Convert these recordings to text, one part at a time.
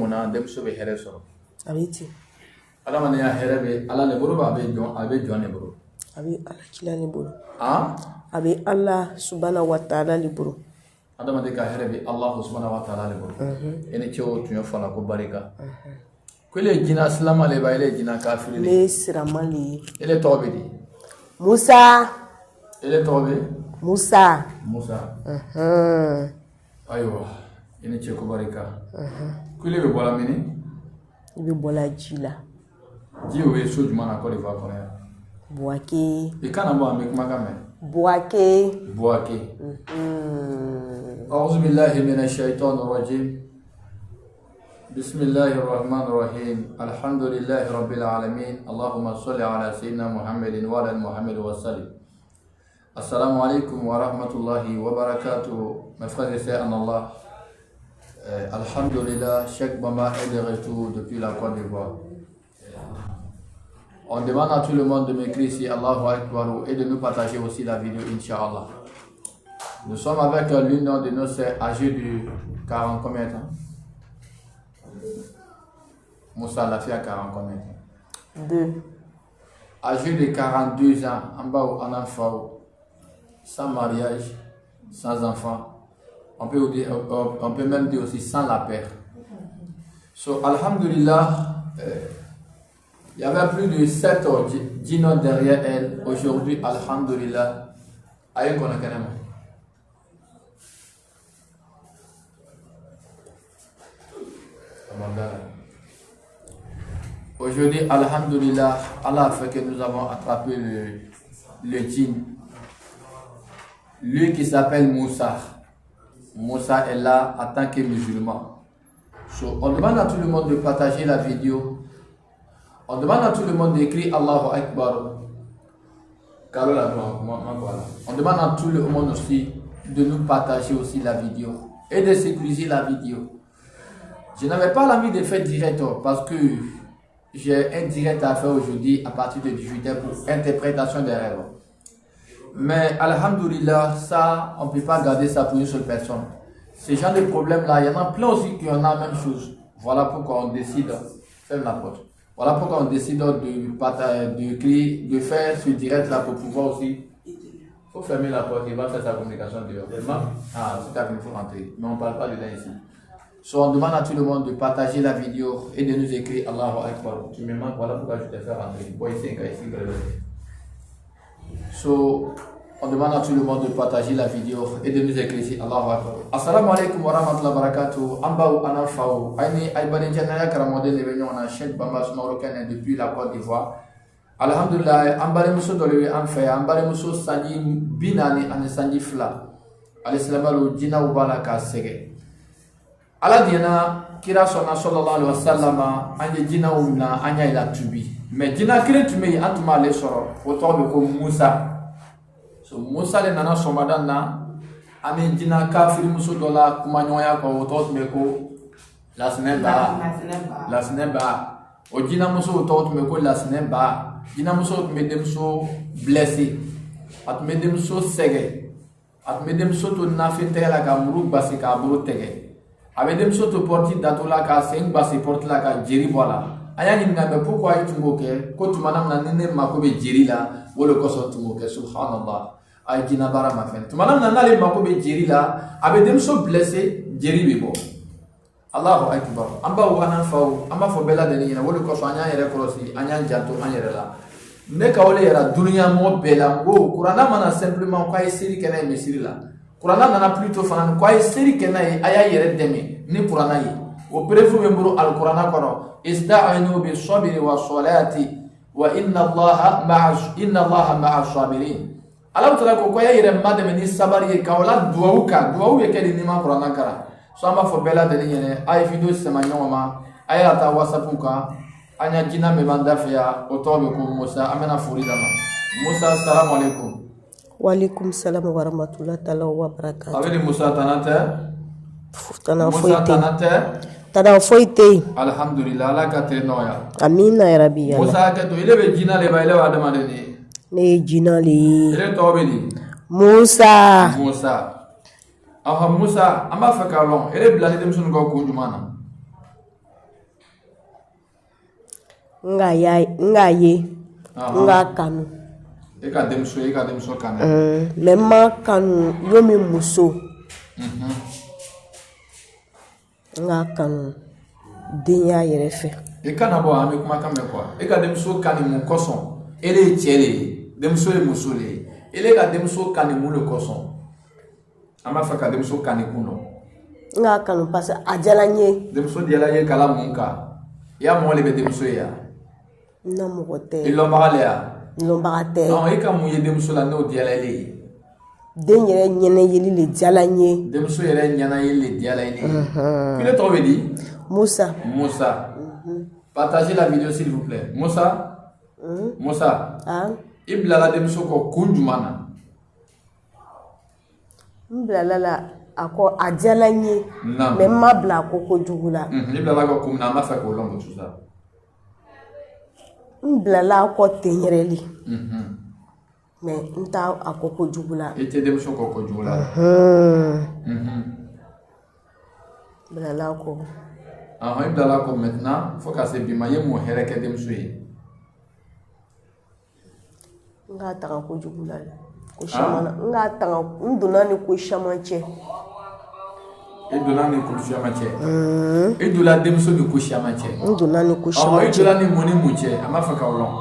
muna denmuso bɛ hɛrɛ sɔrɔ a bɛ ten adamadenya hɛrɛ bɛ ala ne bolo a bɛ jɔn ne bolo a bɛ ala kila ne bolo a bɛ ala subhanahu wa ta'ala le bolo adamaden ka hɛrɛ bɛ ala subhanahu wa ta'ala le bolo e ni cɛw tun ye fala ko barika ko ele ye jinɛ silama le ba ele ye jinɛ kafiri ne sirama le ye ele tɔgɔ bɛ di Musa ele tɔgɔ bɛ Musa ayiwa e ni cɛ ko barika ko ele bɛ bɔla mini i bɛ bɔla ji la ji o ye so jumɛn na Côte d'Ivoire kɔnɔ yan Buwake i kana bɔ an bɛ kumakan mɛn Buwake أعوذ بالله من الشيطان الرجيم بسم الله الرحمن الرحيم الحمد لله رب العالمين اللهم صل على سيدنا محمد وعلى محمد وسلم السلام عليكم ورحمة الله وبركاته mes frères et sœurs en Allah alhamdulillah Cheikh Bamba est de retour depuis la Côte d'Ivoire. On demande à tout le monde de m'écrire ici Allahu Akbar et de nous partager aussi la vidéo Inch'Allah. Nous sommes avec l'une de nos sœurs âgée de 40 combien de temps? Moussa l'a fait à 40 combien de temps? 2. Âgée de 42 ans, en bas en enfant, sans mariage, sans enfant. On peut même dire aussi sans la paix. So, alhamdulillah, il y avait plus de 7 djinns derrière elle. Aujourd'hui, alhamdulillah, aïe qu'on a quand même. Aujourd'hui, alhamdulillah, Allah a fait que nous avons attrapé le djinn. Lui qui s'appelle Moussa. Moussa est là en tant que musulman. So, on demande à tout le monde de partager la vidéo. On demande à tout le monde d'écrire Allahu Akbar. On demande à tout le monde aussi de nous partager aussi la vidéo et de sécuriser la vidéo. Je n'avais pas l'envie de faire direct parce que j'ai un direct à faire aujourd'hui à partir de 18h pour interprétation des rêves. Mais alhamdulillah, ça, on ne peut pas garder ça pour une seule personne. Ces genre de problèmes-là, il y en a plein aussi qui ont la même chose. Voilà pourquoi on décide, ferme la porte. Voilà pourquoi on décide de faire ce direct-là pour pouvoir aussi. Il faut fermer la porte, il va faire sa communication dehors. Ah, c'est terminé, il faut rentrer. Mais on ne parle pas de là ici. So, on demande à tout le monde de partager la vidéo et de nous écrire Allahu Akbar. Tu me manques, voilà pourquoi je te fais rentrer. Bon, ici, so, on demande à tout le monde de partager la vidéo et de nous écrire ici Allahu Akbar. Assalamu alaikum wa rahmatullahi wa barakatuh. Ambao anafao. Aini aibani janaya karamode lebenyo na Cheikh Bamba Sumaroken depuis la Côte d'Ivoire. Alhamdulillah, ambale muso dolewe anfe, ambale muso sanji binani ane sanji fla. Alislamalu jina ubala ka sege. Ala diana kira sona sallallahu alaihi wasallam anje jina umna anya ila tubi mais jina kire tumi antuma le soro oto be ko Musa so Musa le nana somadan na ami jina kafiri muso dola kuma nyoya ko oto be ko la sneba o jina muso oto be ko la sneba jina muso me demso blessé at me demso sege at me demso to nafinte la ka muru basika buru tege avec des choses de porter d'atola ka c'est basi porte la ka jeri voilà aya ni ngamba pourquoi tu ngoke ko tu manam na nene makobe jeri la wolo ko so tu ngoke subhanallah ay dina bara ma fen tu manam na nale makobe jeri la avec des choses blessés jeri bibo Allahu akbar amba wana fau amba fo bela de ni na wolo ko so anya yere krosi anya janto anya la ne ka wole yera dunya mo bela ngo qur'ana mana simplement ko ay siri kana mesiri la Qur'ana nana plutôt fanan ko ay seri kenaye aya yere demi ni Qur'ana yi o prefu membro al Qur'ana kono ista'inu bis sabri was salati wa inna Allaha ma'a sabirin ala tala ko ya yere madame ni sabari ka wala duwa ye kedi ni ma Qur'ana kara so amba fo bela de ni ne ay video sema nyoma ay ata whatsapp ka anya jina me banda fia o tobe ko Musa amena furida ma Musa assalamu alaikum. Walaikum salam wa rahmatullahi ta'ala wa barakatuh. Avec Moussa Tanate. Tana foite. Alhamdulillah la kate noya. Amina ya rabbi. Moussa kato ile be jina le baile wa demande ni. Ne jina le. Ile tobe ni. Musa. Aha Musa amba faka long. Ile blani dem sunu ko jumana. nga ye nga kanu E ka denmuso kanu. mais ma kanu yo mi muso nga kanu denya yɛrɛ fɛ. E kana bɔ an bɛ kumakan mɛn quoi. E ka denmuso kanu mun kosɔn ele ye cɛ le ye denmuso ye muso le ye ele ka denmuso kanu mun le kosɔn an b'a fɛ ka denmuso kanu kun dɔn. Nga kanu parce que a diyala n ye. Denmuso diyala ye kala mun kan i y'a mɔgɔ le bɛ denmuso ye yan. Na mɔgɔ tɛ. I lɔnbaga le yan. Lɔnbaga tɛ. E ka mun ye denmuso la n'o diyala ele ye. Den yɛrɛ ɲɛnayeli le diyala n ye. Denmuso yɛrɛ ɲɛnayeli le diyala ele ye. Kile tɔgɔ bɛ di. Musa. Partagez la vidéo s'il vous plaît. Musa. I bilala denmuso kɔ kun jumɛn na. N bilala la a kɔ a diyala n ye. mais n ma bila a ko kojugu la. I bilala kɔ kun min na an b'a fɛ k'o lɔn tout ça. N bilala a kɔ ten yɛrɛ le. mais n t'a a ko kojugu la. I tɛ denmuso kɔ kojugu la. Bilala a kɔ. I bilala kɔ maintenant fo ka se bi ma i ye mun hɛrɛ kɛ denmuso ye. N k'a taga kojugu la ko caman na n k'a taga n donna ni ko caman cɛ. I donna ni ko caman cɛ. I donna denmuso ni ko caman cɛ. N donna ni ko caman cɛ. I donna ni mun ni mun cɛ an b'a fɛ k'aw lɔn.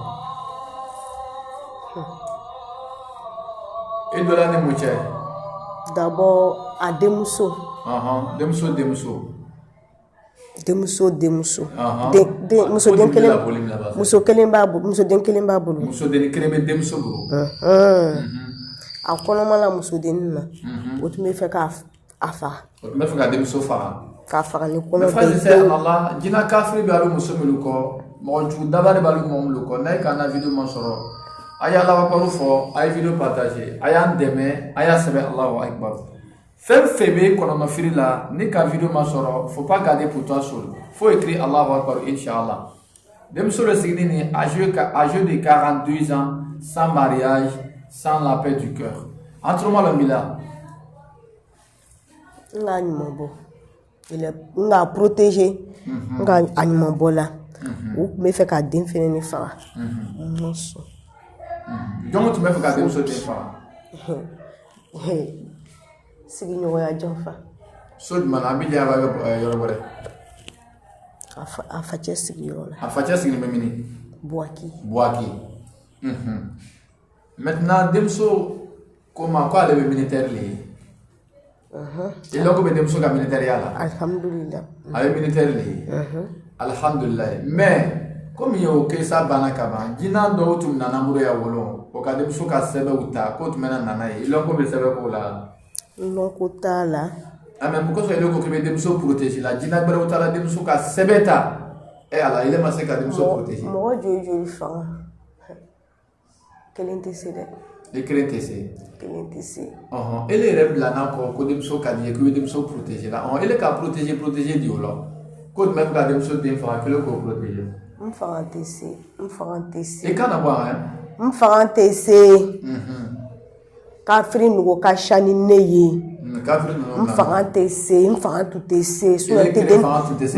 I donna ni mun cɛ. D'abord a denmuso. Denmuso. Muso den kelen b'a bolo. Muso den kelen bɛ denmuso bolo. A kɔnɔma la muso dennin na. O tun bɛ fɛ k'a faga. O tun bɛ fɛ ka denmuso faga. K'a faga ni kɔnɔ bɛɛ ye. Allah jinɛ kafiri bɛ ale muso minnu kɔ mɔgɔjugu dabali b'ale mɔgɔ minnu kɔ n'a ye k'an na vidéo ma sɔrɔ a y'a Allahu Akbar fɔ a ye vidéo partager a y'an dɛmɛ a y'a sɛbɛn Allahu Akbar. Fɛn fɛn bɛ kɔnɔnafiri la ni ka vidéo ma sɔrɔ faut pas garder pour toi seul. Faut écrire Allahu Akbar Inch'Allah. Denmuso dɔ sigilen ni âgé de 42 ans sans mariage sans la paix du cœur. Entre-moi le mila. N k'a ɲuman bɔ. N k'a protéger. N k'a ɲuman bɔ la. U tun bɛ fɛ k'a den fɛnɛ ni faga. N ma sɔn. Jɔn tun bɛ fɛ ka denmuso den faga. Sigiɲɔgɔnya janfa. So jumɛn na a bɛ diya a b'a kɛ yɔrɔ wɛrɛ. A facɛ sigiyɔrɔ la. A facɛ sigilen bɛ mini. Buwaki. Maintenant denmuso ko ma ko ale bɛ militaire le ye. I lɔn ko bɛ denmuso ka militaire la. Alhamdulillah. A bɛ militaire le ye. Alhamdulillah. Mais komi o kesa banna ka ban jinɛ dɔw tun nana bolo ya wolo o ka denmuso ka sɛbɛnw ta k'o tun bɛna nana ye. I lɔn ko bɛ sɛbɛn k'o la. Lɔn ko t'a la. Mais mun kosɔn i lɔn ko k'i bɛ denmuso protéger la jinɛ gbɛrɛw taara denmuso ka sɛbɛn ta. Ala ile ma se ka denmuso protéger. Mɔgɔ joli faga. Kelen tɛ se dɛ. I kelen tɛ se. Kelen tɛ se. Ele yɛrɛ bila n'a kɔ ko denmuso ka di ye k'i bɛ denmuso protéger la. Ele ka protéger di o la. Ko tun bɛ fɛ ka denmuso den faga kelen k'o protéger. N fanga tɛ se. I kana bɔ yan. N fanga tɛ se. Kafiri nugu ka ca ni ne ye. N fanga tɛ se. N fanga tun tɛ se.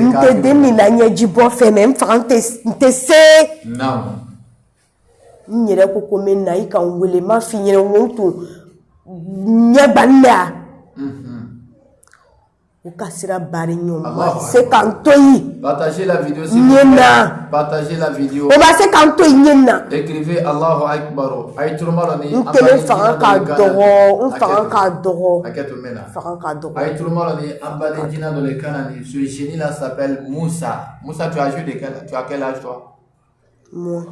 N tɛ den min la ɲɛji bɔ fɛ mais n fanga tɛ se. N yɛrɛ ko ko n bɛ na i ka n wele n m'a f'i ɲɛna n ko n tun ɲɛ banni la. U ka sira bari ɲɔgɔn ma se ka n to yen. Partagez la vidéo s'il vous plaît. Partagez la vidéo. O ma se ka n to yen ɲɛ na. Écrivez Allahu Akbar. A ye turuma dɔ ni. N kelen fanga ka dɔgɔ. N fanga ka dɔgɔ. Hakɛto mɛn na. Fanga ka dɔgɔ. A ye turuma dɔ ni an baden jinɛ dɔ de kan na ni. Ce génie là s'appelle Moussa. Moussa, tu as quel âge toi? Moi.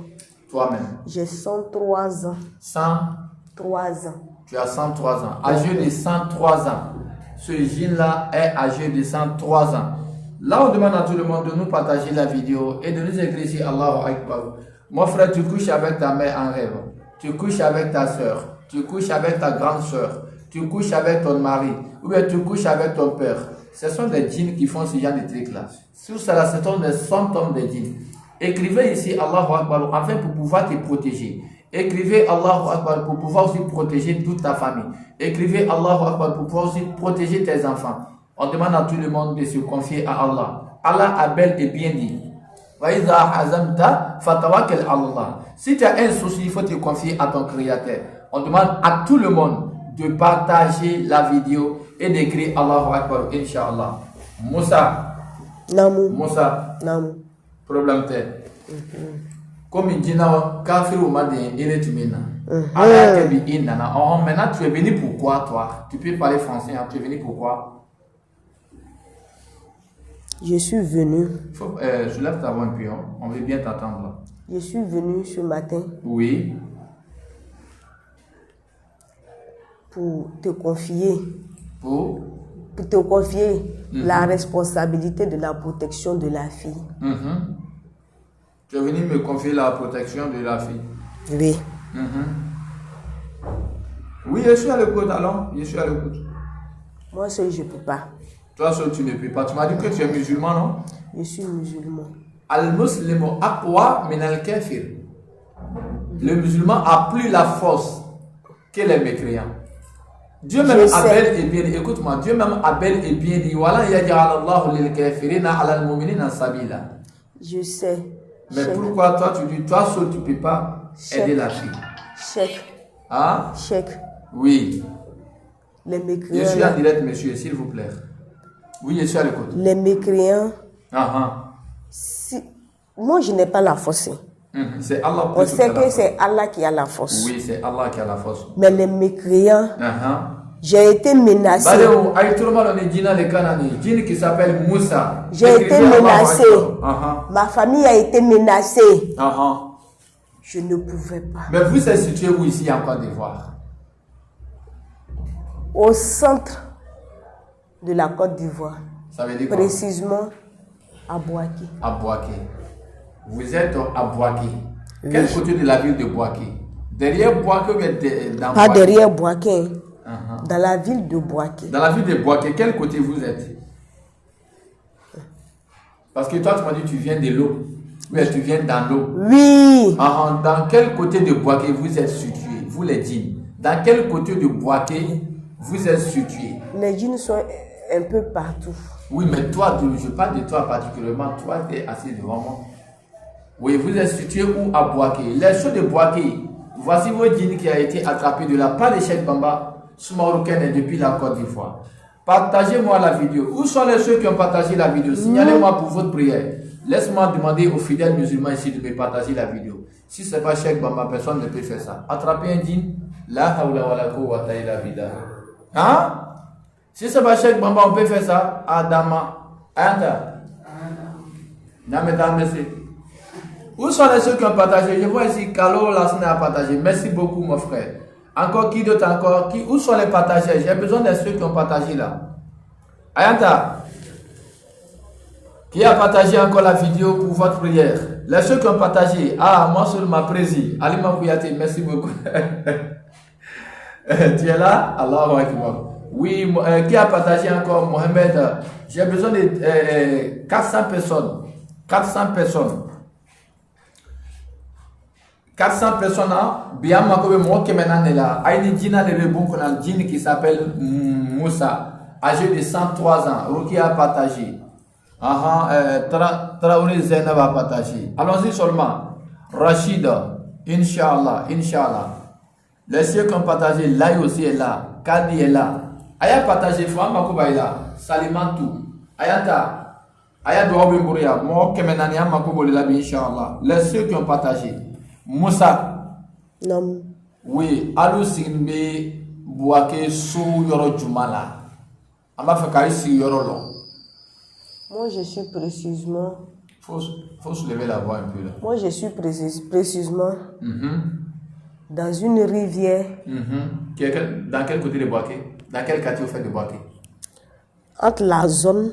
Toi-même. J'ai 103 ans. 103 ans. Tu as 103 ans. Âgé de 103 ans. Ce jeune-là est âgé de 103 ans. Là, on demande à tout le monde de nous partager la vidéo et de nous écrire ici Allahu Akbar. Mon frère, tu couches avec ta mère en rêve. Tu couches avec ta soeur. Tu couches avec ta grande soeur. Tu couches avec ton mari. Ou bien tu couches avec ton père. Ce sont des djinns qui font ce genre de trucs-là. Sur cela, ce sont des symptômes des djinns. Écrivez ici Allahu Akbar afin pour pouvoir te protéger. Écrivez Allahu Akbar pour pouvoir aussi protéger toute ta famille. Écrivez Allahu Akbar pour pouvoir aussi protéger tes enfants. On demande à tout le monde de se confier à Allah. Allah a bel et bien dit Si tu as un souci, il faut te confier à ton Créateur. On demande à tout le monde de partager la vidéo et d'écrire Allahu Akbar, Inch'Allah. Moussa. Namu. Moussa. Namu. Problème t'es. Comme il dit, kafir ou madin, il est maintenant tu es venu pourquoi toi? Tu peux parler français, hein? Tu es venu pourquoi? Je suis venu. Je lève ta voix un peu, hein? On veut bien t'entendre. Je suis venu ce matin. Oui. Pour te confier. Pour te confier la responsabilité de la protection de la fille. Tu es venu me confier la protection de la fille. Oui. Oui, je suis à l'écoute, alors. Je suis à l'écoute. Moi seul, je ne peux pas. Toi seul, tu ne peux pas. Tu m'as dit que tu es musulman, non? Je suis musulman. Al-Muslimu aqwa min al-kafir. Le musulman a plus la force que les mécréants. Dieu même a bel et bien dit, écoute-moi, Dieu même a bel et bien dit, Wala yaj'alallahu lil kafirina 'ala al-mu'minina sabila. Je sais. Mais pourquoi toi tu dis, toi seul tu ne peux pas aider la fille? Chèque. Hein? Chèque. Oui. Les mécréants. Je suis en direct, monsieur, s'il vous plaît. Oui, je suis à l'écoute. Les mécréants. Si... Moi, je n'ai pas la force. C'est Allah. On sait que c'est Allah qui a la force. Oui, c'est Allah qui a la force. Mais les mécréants, j'ai été menacé. Qui s'appelle Moussa. J'ai été menacé. Ma famille a été menacée. Je ne pouvais pas. Mais vous êtes situé où ici en Côte d'Ivoire? Au centre de la Côte d'Ivoire. Ça veut dire quoi? Précisément à Boaké. À Boaké. Vous êtes à Boaké. Oui. Quel côté de la ville de Boaké? Derrière Boaké ou dans Pas Boaké? Derrière Boaké. Dans la ville de Boaké. Dans la ville de Boaké, quel côté vous êtes? Parce que toi, tu m'as dit que tu viens de l'eau. Oui, tu viens dans l'eau. Oui. Dans quel côté de Boaké vous êtes situé? Vous les djinns. Dans quel côté de Boaké vous êtes situé? Les djinns sont un peu partout. Oui, mais toi, je parle de toi particulièrement. Toi, tu es assis devant moi. Oui, vous êtes situé où à Boaké? Les choses de Boaké. Voici votre djinn qui a été attrapé de la part de Cheikh Bamba, Soumarouken depuis la Côte d'Ivoire. Partagez-moi la vidéo. Où sont les ceux qui ont partagé la vidéo? Signalez-moi pour votre prière. Laisse-moi demander aux fidèles musulmans ici de me partager la vidéo. Si ce n'est pas Cheikh Bamba, personne ne peut faire ça. Attraper un djinn, la hawla wa la quwwata illa billah. Hein? Si ce n'est pas Cheikh Bamba, on peut faire ça. Adama. Anta. Où sont les ceux qui ont partagé? Je vois ici Kalo Lassine a partagé. Merci beaucoup, mon frère. Encore qui d'autre encore? Où sont les partagés? J'ai besoin de ceux qui ont partagé là. Ayanta. Qui a partagé encore la vidéo pour votre prière? Les ceux qui ont partagé. Ah, moi sur ma prési. Alima Kouyate, merci beaucoup. Tu es là? Allahu Akbar. Oui, qui a partagé encore? Mohamed. J'ai besoin de 400 personnes. 400 personnes. 400 personnes, bien makobe mo kemenane là, aïni djina le rebon qu'on a djinn qui s'appelle Moussa, âgé de 103 ans, Ruki a partagé. Traoré Zainab a partagé. Allons-y seulement. Rachida, Inch'Allah, Inch'Allah. Les ceux qui ont partagé, là aussi est là, Kadi est là. Aya partagé, Fouan Makoba est là, Salimantou, Ayata, Aya Douabe Mouria, mo kemenane a makobo le labi, Inch'Allah. Les ceux qui ont partagé. Moussa. Non. Oui, Alou Sigbe Boaké sous Yoro Jumala. Amba Fakari si Yoro Long. Moi, je suis précisément. Faut soulever la voix un peu là. Moi, je suis précisément dans une rivière. Dans quel côté de Boaké? Dans quel quartier vous faites de Boaké? Entre la zone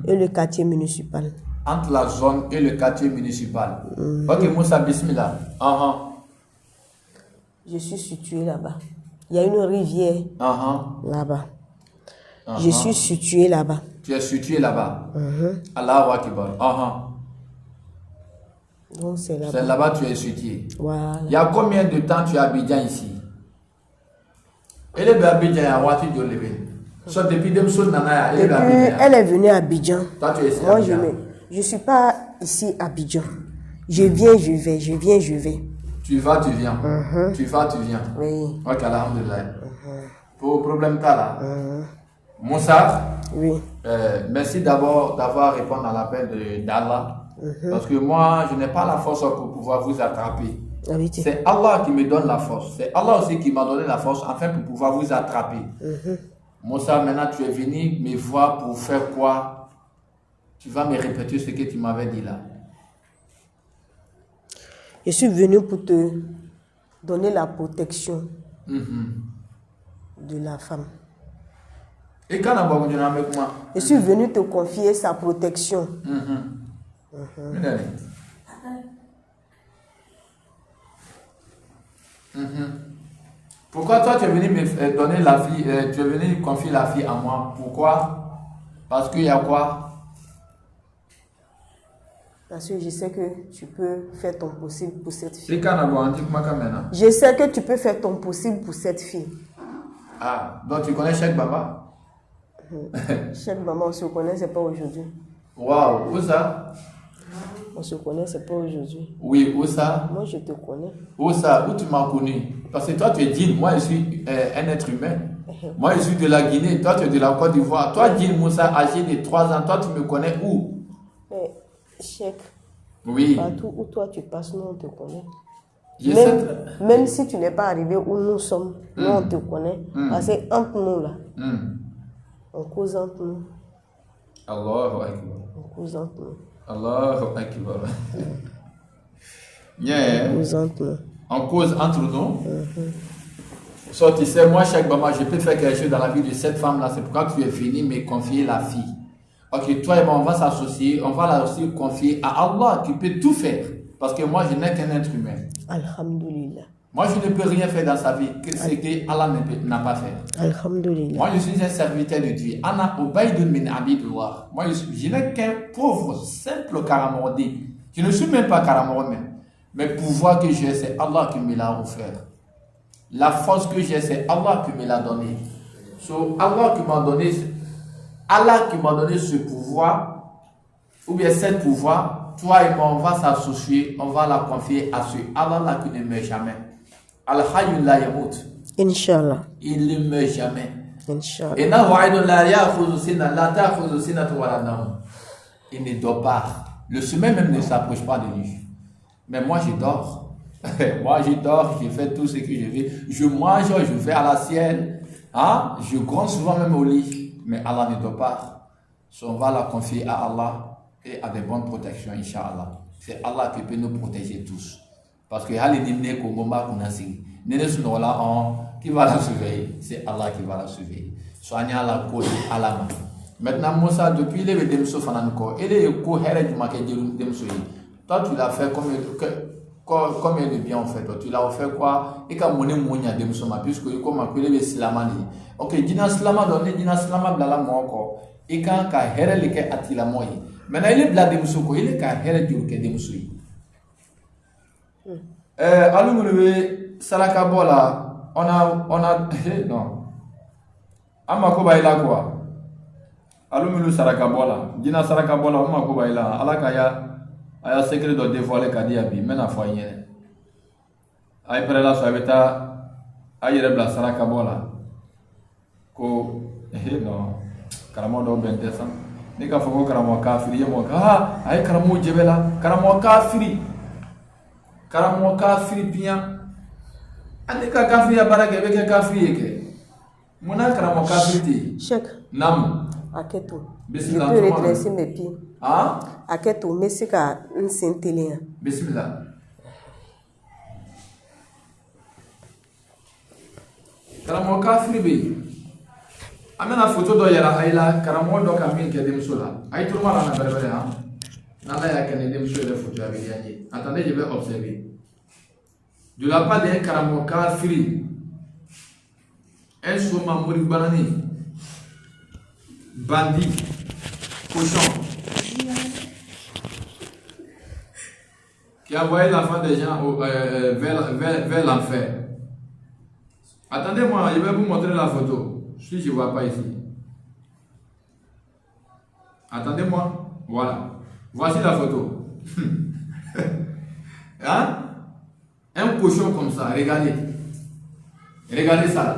et le quartier municipal. Entre la zone et le quartier municipal. Ok, Moussa, bismillah. Je suis situé là-bas. Il y a une rivière là-bas. Je suis situé là-bas. Tu es situé là-bas. Allahu Akbar. Donc c'est là-bas. C'est là-bas que tu es situé. Voilà. Il y a combien de temps tu es à Abidjan ici? Elle est à Abidjan à Wati de Lébé. Depuis elle est venue à Abidjan. Toi, tu es ici. Moi, je ne suis pas ici à Abidjan. Je viens, je vais, je viens, je vais. Tu vas, tu viens. Tu vas, tu viens. Oui. Ok, alhamdulillah. Pour le problème là. Moussa, Oui. merci d'abord d'avoir répondu à l'appel d'Allah. Parce que moi, je n'ai pas la force pour pouvoir vous attraper. C'est Allah qui me donne la force. C'est Allah aussi qui m'a donné la force afin pour pouvoir vous attraper. Moussa, maintenant tu es venu me voir pour faire quoi? Tu vas me répéter ce que tu m'avais dit là. Je suis venu pour te donner la protection de la femme. Et quand on va avec moi? Je suis venu te confier sa protection. Pourquoi toi tu es venu me donner la fille, tu es venu confier la fille à moi? Pourquoi? Parce qu'il y a quoi? Parce que je sais que tu peux faire ton possible pour cette fille. Je sais que tu peux faire ton possible pour cette fille. Ah, donc tu connais Cheikh Baba? Cheikh Baba, on se connaît, c'est pas aujourd'hui. Waouh, où ça? On se connaît, c'est pas aujourd'hui. Oui, où ça? Moi, je te connais. Où ça? Où tu m'as connu? Parce que toi, tu es djinn, moi, je suis un être humain. Moi, je suis de la Guinée, toi, tu es de la Côte d'Ivoire. Toi, djinn Moussa, âgé de 3 ans, toi, tu me connais où? Cheikh. Oui. Partout où toi, tu passes, nous, on te connaît. Même si tu n'es pas arrivé où nous sommes, nous, on te connaît. Parce que entre nous, là, on cause entre nous. Allahu Akbar. On cause entre nous. Allahu Akbar. Yeah. On cause entre nous. On cause entre nous. So, tu sais, moi, Cheikh Baba, je peux faire quelque chose dans la vie de cette femme-là. C'est pourquoi tu es venu me confier la fille. Ok, toi et moi, on va s'associer. On va la aussi confier à Allah qui peut tout faire. Parce que moi, je n'ai qu'un être humain. Alhamdulillah. Moi, je ne peux rien faire dans sa vie que ce que Allah n'a pas fait. Alhamdulillah. Moi, je suis un serviteur de Dieu. Ana ubaydun min abidullah. Moi, je n'ai qu'un pauvre, simple Karamordi. Je ne suis même pas Karamordi. Mais le pouvoir que j'ai, c'est Allah qui me l'a offert. La force que j'ai, c'est Allah qui me l'a donné. So, Allah qui m'a donné ce pouvoir, ou bien cette pouvoir, toi et moi, on va s'associer, on va la confier à ce Allah-là qui ne meurt jamais. Al-Hayyul la yamut. Inch'Allah. Il ne meurt jamais. Inch'Allah. Il ne dort pas. Le sommeil même ne s'approche pas de lui. Mais moi, je dors. Moi, je dors, je fais tout ce que je veux. Je mange, je vais à la sienne. Hein? Je gronde souvent même au lit. Mais Allah ne dort pas. So, on va la confier à Allah et à des bonnes protections, Inch'Allah. C'est Allah qui peut nous protéger tous. Parce que qui va la surveiller? C'est Allah qui va la surveiller. Soignez la cause à la main. Maintenant, Moussa, depuis les Demso Fananko, il est cohérent du maquet de Demso. Toi, tu l'as fait combien de bien en fait? Tu l'as fait quoi? Et quand mon émonia Demso, puisque comme appelé les Slamani. Ok, Dina Slama donné, Dina Slama blala moko. Et quand Kahera le ke atila moi. Maintenant, il est blade Demso, il est Kahera du ke Demso. Allons le Sarakabola. On a, non. Amako baila quoi? Allons Sarakabola. Dina Sarakabola, Amako baila. Alakaya, aya secret de dévoiler Kadiabi, men a foyer. Ay prela soaveta, ayere bla Sarakabola. Ko, non. Karamo do bentesa. Nika foko karamo kafiri, yemo ka, ay karamo jebela, karamo kafiri. Karamo kafiri bien. Anika kafiri ya baraka beke kafiri yeke. Mona karamo kafiri ti. Cheikh. Nam. Aketo. Bismillah. Je peux redresser mes pieds. Ah? Aketo, mais c'est qu'à une scintille. Bismillah. Karamo kafiri be. Amena photo do yara ayla karamo do kamin ke dem sola. Ay tout le monde en a berbere hein. Nana ya ken dem sola photo avec yanni. Attendez, je vais observer. De la part d'un karamo kafiri. Un soma mori banani. Bandit. Cochon. Qui a envoyé l'enfant des gens vers l'enfer. Attendez-moi, je vais vous montrer la photo. Si je ne vois pas ici. Attendez-moi. Voilà. Voici la photo. Hein? Un cochon comme ça, regardez. Regardez ça là.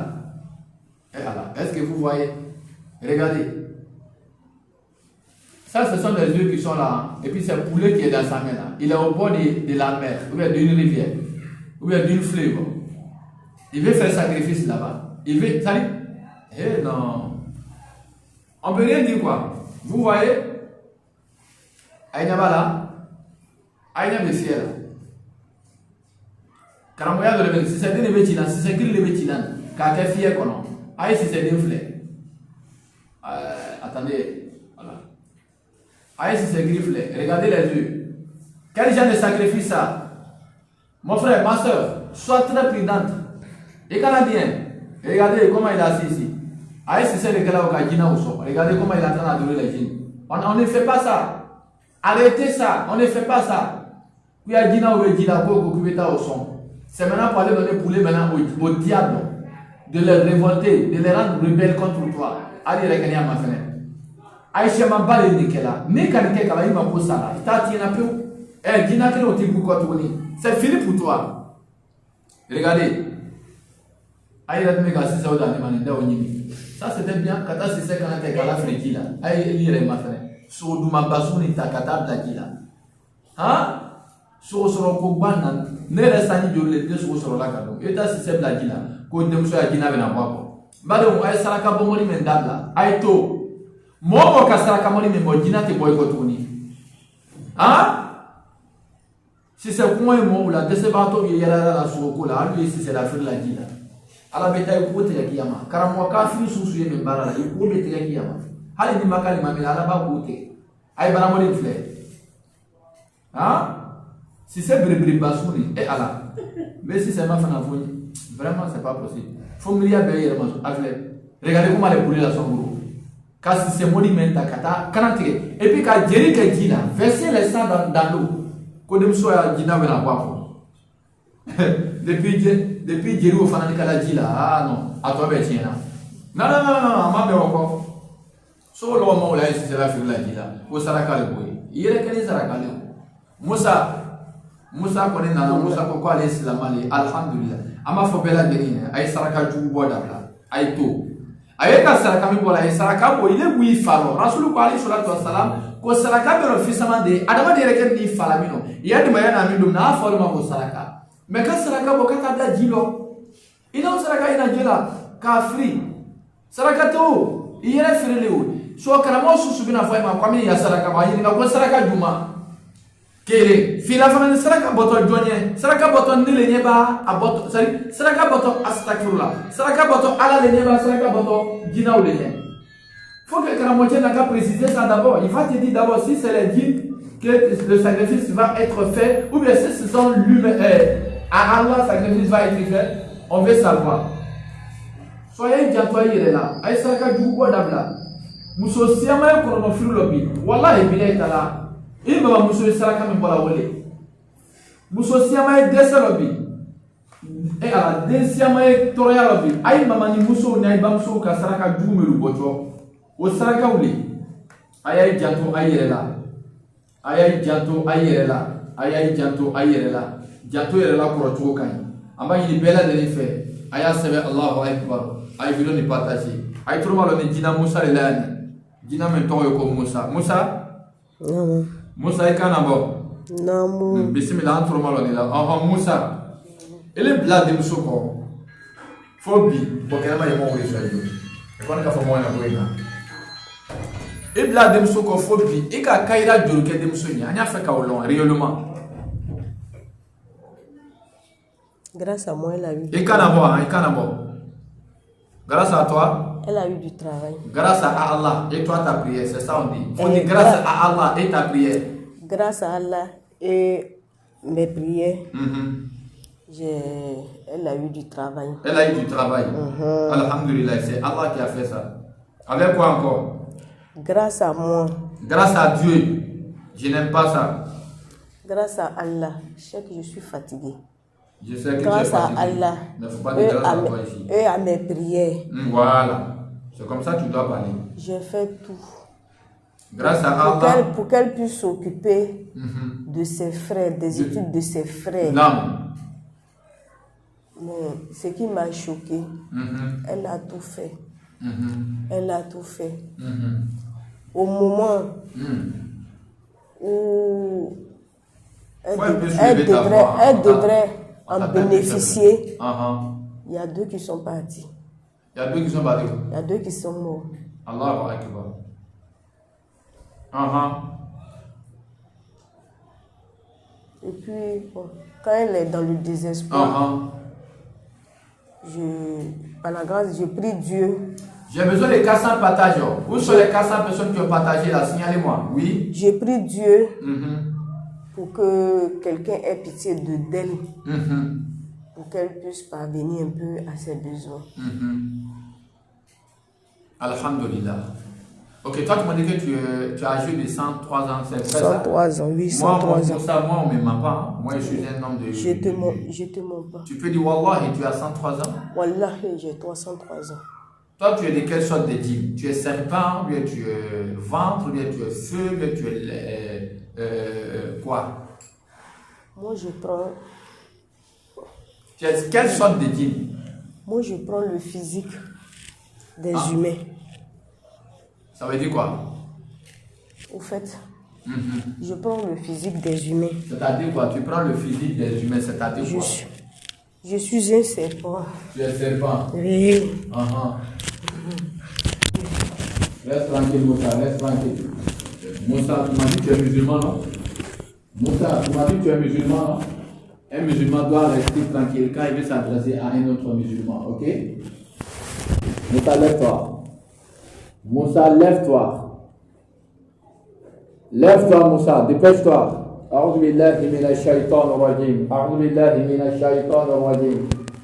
Et voilà. Est-ce que vous voyez? Regardez. Ça, ce sont les yeux qui sont là. Et puis c'est le poulet qui est dans sa main là. Il est au bord de la mer, ou bien d'une rivière, ou bien d'une fleuve. Il veut faire sacrifice là-bas. Il veut. Ça dit? Eh non. On peut rien dire quoi. Vous voyez? Aïna là. Aïna de fier. Karamoya de l'Évêque. Si c'est des Lévétinan, si c'est qu'il Lévétinan, car t'es fier qu'on a. Aïe, si c'est des fleurs. Attendez. Voilà. Aïe, si c'est grifflé. Regardez les yeux. Quel genre de sacrifice ça? Mon frère, ma soeur, sois très prudente. Et Canadien, regardez comment il est assis ici. Aïe, si c'est le gars au Kajina ou so. Regardez comment il est en train d'adorer les djinns. On ne fait pas ça. Arrêtez ça. On ne fait pas ça. Puis à Djina ou Djina, au son. C'est maintenant pour aller donner poulet maintenant au diable. De les révolter, de les rendre rebelles contre toi. Allez, regardez à ma fenêtre. Aïcha m'a balé Nikela. Nikanike Kala, il m'a posé ça. Il t'a tiré un peu. Eh, Djina, quel est le c'est fini pour toi. Regardez. Aïe, la méga, c'est ça, ça c'était bien. Quand c'est quand tu es à la fréquille, aïe, il est ma frère. Sur du mabasouni, ta kata blakila. Hein? Sur le Koban, ne reste pas de l'été sur la cadeau. Et ta c'est blakila. Quand tu es à Gina, Badou, aïe, Saraka Bomori Mendabla. Aïe, to. Momo Kasaraka Mori Memodina, te boycottoni. Hein? Si c'est pour moi, là, de ce bateau, il y a la soco là, lui, si c'est la fille de la Gina. À la bataille, il faut te la guillama. Car moi, quand je suis sous une barre, il faut te la guillama. Allez, ni ma calme, mais à la bas côté. Aïe, baramoli de fleur. Hein? Si c'est brébri basouni, et ala. Mais si c'est ma femme à vous, vraiment, c'est pas possible. Faut me dire, regardez comment les poulets là sont gros. Quand c'est monumental, et puis quand Jerry est Gina, versez les sangs dans l'eau. Depuis Jerry au Fanatique à la Gila, ah non, à toi, Bettina. Non, ma mère encore. So long, là, c'est la fille de la Gila. Au Saraka, le boy. Il est quel est Saraka? Moussa connaît Nana, Moussa pourquoi aller la Mali, Alhamdulillah. Ama Fobella Guérine, Aïe Saraka du Bodabla, Aïe to. Aïe Saraka Mibola, Saraka, il est oui, Faro, Rasoul Kwali sur la Salam. Ko saraka be no fisama de adama de reken ni falamino ya de mayana mi dum na forma ko saraka me ka saraka bo kata da jilo ina saraka ina jila kafri saraka to iyere firelewo so karamo susu bina fa ma kwami ya saraka ba yini ko saraka juma kele fila fana saraka boto jonye saraka boto nile nyeba aboto saraka boto astaghfirullah saraka boto ala le nyeba saraka boto jina ou le nyeba. Il faut que Karamotier n'a qu'à préciser ça d'abord. Il va te dire d'abord si c'est les djinns que le sacrifice va être fait, ou bien si ce sont l'humain, à Allah, le sacrifice va être fait. On veut savoir. Soyez diatoyés là. Aïe saraka du bois d'abla. Mousso siama et chronophile lobby. Wallah et bilay tala. Il m'a mousso saraka me bola wole. Mousso siama et dessa lobby. Et à la desiama et toria lobby. Aïe mamani mousso n'aïba mousso ka saraka du me le bocho. O saraka wuli ayay janto ayerela ayay janto ayerela ayay janto ayerela janto yerela korocho kan amba yini bela de fe aya sebe Allahu akbar ay video ni partager ay turma lo ni dina Musa le lani dina men to ko Musa Musa ay kana bo namu bismillah turma lo ni la Musa ele blade musoko fobi bokema yemo wuri so yo e kon ka fo mo na boina et là dem soko fobi et ka kaira joluke dem sonya anya fait ka olon réellement grâce à moi elle a eu et kanabo grâce à toi elle a eu du travail grâce à Allah et toi ta prière c'est ça on dit on dit grâce à Allah et ta prière grâce à Allah et mes prières elle a eu du travail Alhamdulillah c'est Allah qui a fait ça avec quoi encore. Grâce à moi. Grâce à Dieu. Je n'aime pas ça. Grâce à Allah. Je sais que je suis fatigué. Je sais que grâce tu es fatigué. À Allah. Ne faut pas dire grâce à toi ici. Et à mes prières. Voilà. C'est comme ça que tu dois parler. Je fais tout. Grâce à Allah. Pour qu'elle puisse s'occuper de ses frères, des études de ses frères. Non. Mais ce qui m'a choqué, elle a tout fait. Elle a tout fait. Au moment où elle devrait en bénéficier, il y a 2 qui sont partis. Il y a 2 qui sont partis. Il y a 2 qui sont morts. Allahu Akbar. Et puis, bon, quand elle est dans le désespoir, par la grâce, je prie Dieu. J'ai besoin de 400 partages. Où sont les 400 personnes qui ont partagé là? Signalez-moi. Oui. J'ai pris Dieu pour que quelqu'un ait pitié d'elle, pour qu'elle puisse parvenir un peu à ses besoins. Alhamdulillah. Ok, toi tu m'as dit que tu as âgé de 103 ans, c'est vrai ça? 103 ans, oui, 103 ans. Moi, on ne me ment pas. Moi, je suis un homme de... Je te mens pas. Tu peux dire Wallah et tu as 103 ans? Wallah, j'ai 303 ans. Toi, tu es de quelle sorte de dîme? Tu es serpent, ou bien tu es ventre, ou bien tu es feu, ou bien tu es quoi? Moi, je prends... Tu es quelle sorte de dîme? Moi, je prends le physique des humains. Ça veut dire quoi? Au fait, je prends le physique des humains. C'est-à-dire quoi? Tu prends le physique des humains, c'est-à-dire quoi? Je suis un serpent. Tu es serpent? Oui. Reste tranquille, Moussa, reste tranquille. Moussa, tu m'as dit que tu es musulman, non? Moussa, tu m'as dit que tu es musulman, non? Un musulman doit rester tranquille quand il veut s'adresser à un autre musulman, ok? Moussa, lève-toi. Moussa, lève-toi. Lève-toi, Moussa, dépêche-toi. أعوذ بالله من الشيطان الرجيم أعوذ بالله من الشيطان الرجيم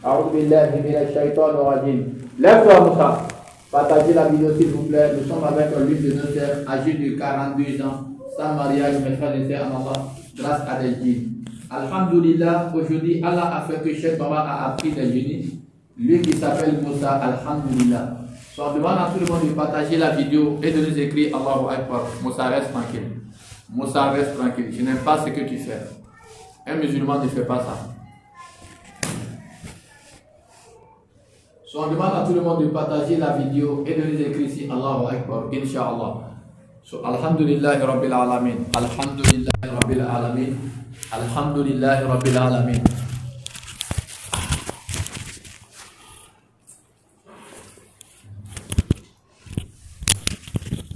أعوذ بالله من الشيطان الرجيم. Lève-toi, Moussa. Partagez la vidéo, s'il vous plaît. Nous sommes avec l'une de nos sœurs âgée de 42 ans, sans mariage, mes frères et sœurs en Allah, grâce à des djinns. Alhamdulillah, aujourd'hui, Allah a fait que Cheikh Baba a appris des génies. Lui qui s'appelle Moussa, Alhamdulillah. So, on demande à tout le monde de partager la vidéo et de nous écrire Allahu Akbar. Moussa, reste tranquille. Moussa, reste tranquille. Je n'aime pas ce que tu fais. Un musulman ne fait pas ça. So, on demande à tout le monde de partager la vidéo et de nous écrire ici Allahu Akbar. Inch'Allah. So, Alhamdulillah Rabbil Alamin. Alhamdulillah Rabbil Alamin. Alhamdulillah Rabbil Alamin.